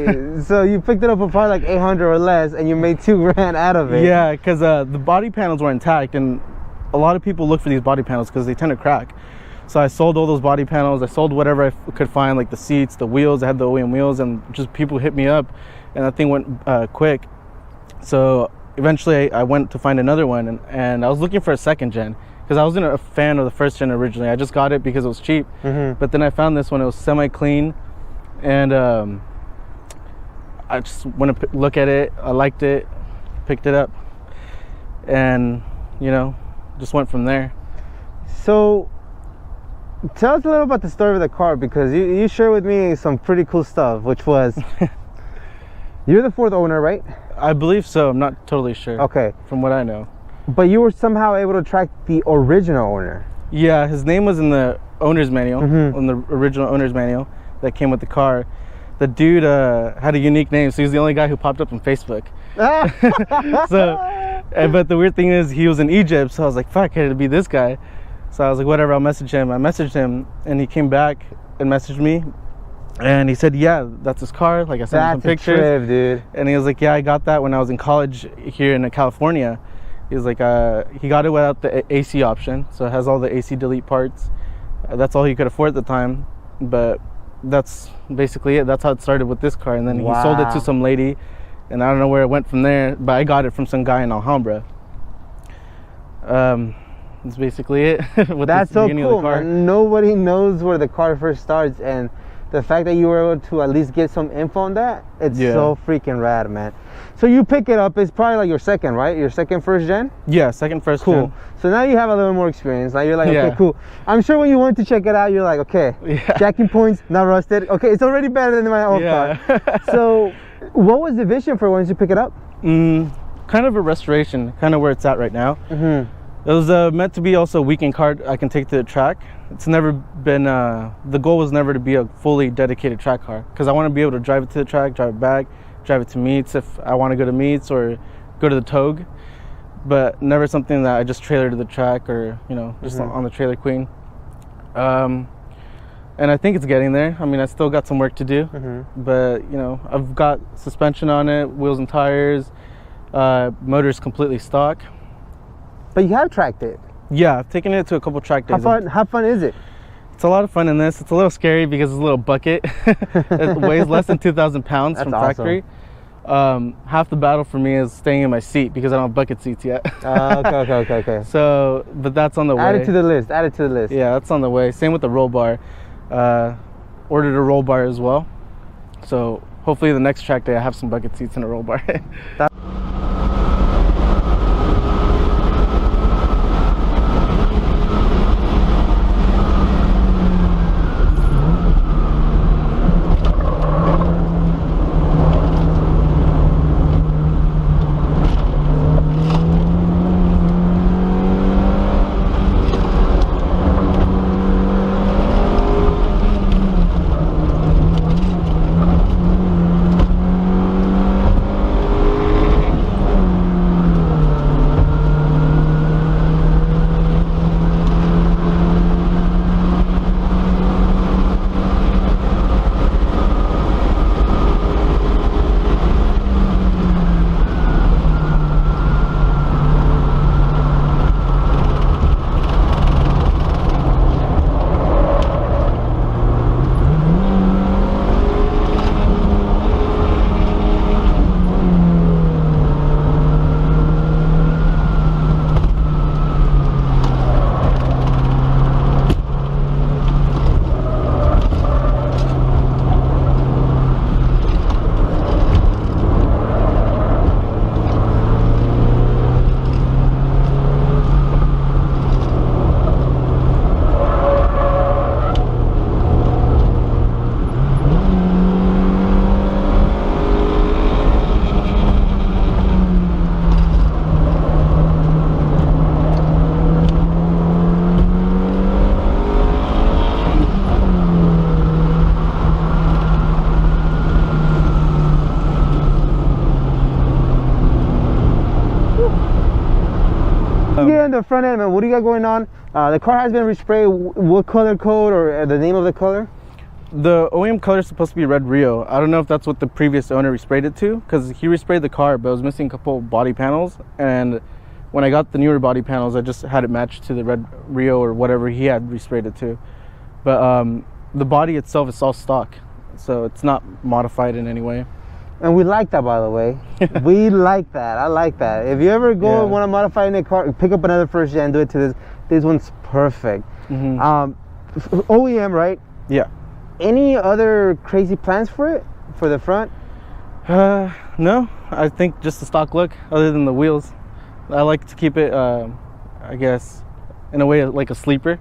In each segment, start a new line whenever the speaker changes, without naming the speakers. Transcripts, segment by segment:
way. So you picked it up for probably like 800 or less, and you made $2,000 out of it.
Yeah, because the body panels were intact, and a lot of people look for these body panels because they tend to crack. So I sold all those body panels. I sold whatever I could find, like the seats, the wheels. I had the OEM wheels, and just people hit me up, and that thing went quick. So eventually I went to find another one, and I was looking for a second gen because I wasn't a fan of the first gen originally. I just got it because it was cheap. But then I found this one. It was semi-clean, and I just went to look at it. I liked it, picked it up, and you know, just went from there.
So tell us a little about the story of the car, because you shared with me some pretty cool stuff, which was you're the fourth owner, right?
I believe so. I'm not totally sure.
Okay.
From what I know.
But you were somehow able to track the original owner.
Yeah, his name was in the owner's manual, in the original owner's manual that came with the car. The dude had a unique name, so he was the only guy who popped up on Facebook. But the weird thing is, he was in Egypt, so I was like, fuck, it'd be this guy. So I was like, whatever, I'll message him. I messaged him, and he came back and messaged me, and he said, yeah, that's his car. Like, I sent him some pictures. That's a trip, dude. And he was like, yeah, I got that when I was in college here in California. He was like, he got it without the AC option, so it has all the AC delete parts. That's all he could afford at the time, but that's basically it. That's how it started with this car, and then he sold it to some lady, and I don't know where it went from there, but I got it from some guy in Alhambra. That's basically it.
That's so cool, man. Nobody knows where the car first starts, and the fact that you were able to at least get some info on that, it's so freaking rad, man. So you pick it up, it's probably like your second, right? Your second first gen?
Yeah, second first gen.
So now you have a little more experience. Now you're like, okay, cool. I'm sure when you went to check it out, you're like, okay, jacking points, not rusted. Okay, it's already better than my old car. So what was the vision for once you pick it up?
Kind of a restoration, kind of where it's at right now. It was meant to be also a weekend car I can take to the track. It's never been, the goal was never to be a fully dedicated track car, because I want to be able to drive it to the track, drive it back, drive it to meets if I want to go to meets or go to the Togue, but never something that I just trailer to the track or, you know, just on the Trailer Queen. And I think it's getting there. I mean, I still got some work to do, but, you know, I've got suspension on it, wheels and tires, motor's completely stock.
But you have tracked it.
Yeah, I've taken it to a couple track days.
How fun is it?
It's a lot of fun in this. It's a little scary because it's a little bucket. It weighs less than 2,000 pounds from factory. Half the battle for me is staying in my seat because I don't have bucket seats yet.
Okay.
So, but that's on the way.
Add it to the list.
Yeah, that's on the way. Same with the roll bar. Ordered a roll bar as well. So hopefully the next track day I have some bucket seats and a roll bar.
The front end, man, what do you got going on? The car has been resprayed. What color code or the name of the color?
The OEM color is supposed to be red Rio. I don't know if that's what the previous owner resprayed it to, because he resprayed the car, but it was missing a couple body panels. And when I got the newer body panels, I just had it matched to the red Rio or whatever he had resprayed it to. But the body itself is all stock, so it's not modified in any way.
And we like that, by the way. We like that. I like that. If you ever go and want to modify any car, pick up another first gen, do it to this. This one's perfect. OEM, right?
Yeah.
Any other crazy plans for it, for the front?
No, I think just the stock look, other than the wheels. I like to keep it, I guess, in a way like a sleeper.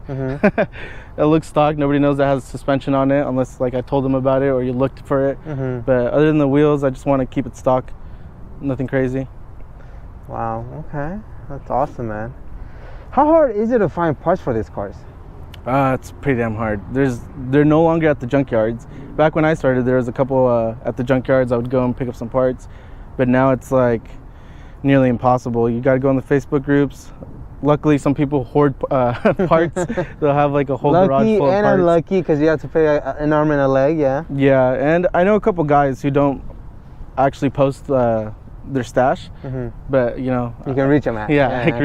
It looks stock. Nobody knows that has suspension on it unless like I told them about it or you looked for it. But other than the wheels, I just want to keep it stock. Nothing crazy.
Wow, okay. That's awesome, man. How hard is it to find parts for these cars?
It's pretty damn hard. They're no longer at the junkyards. Back when I started, there was a couple at the junkyards. I would go and pick up some parts, but now it's like nearly impossible. You got to go in the Facebook groups. Luckily, some people hoard parts. They'll have like a whole garage full of parts.
Lucky and unlucky, because you have to pay an arm and a leg, yeah.
Yeah, and I know a couple guys who don't actually post their stash, but you know,
you can reach them at.
Yeah, I can reach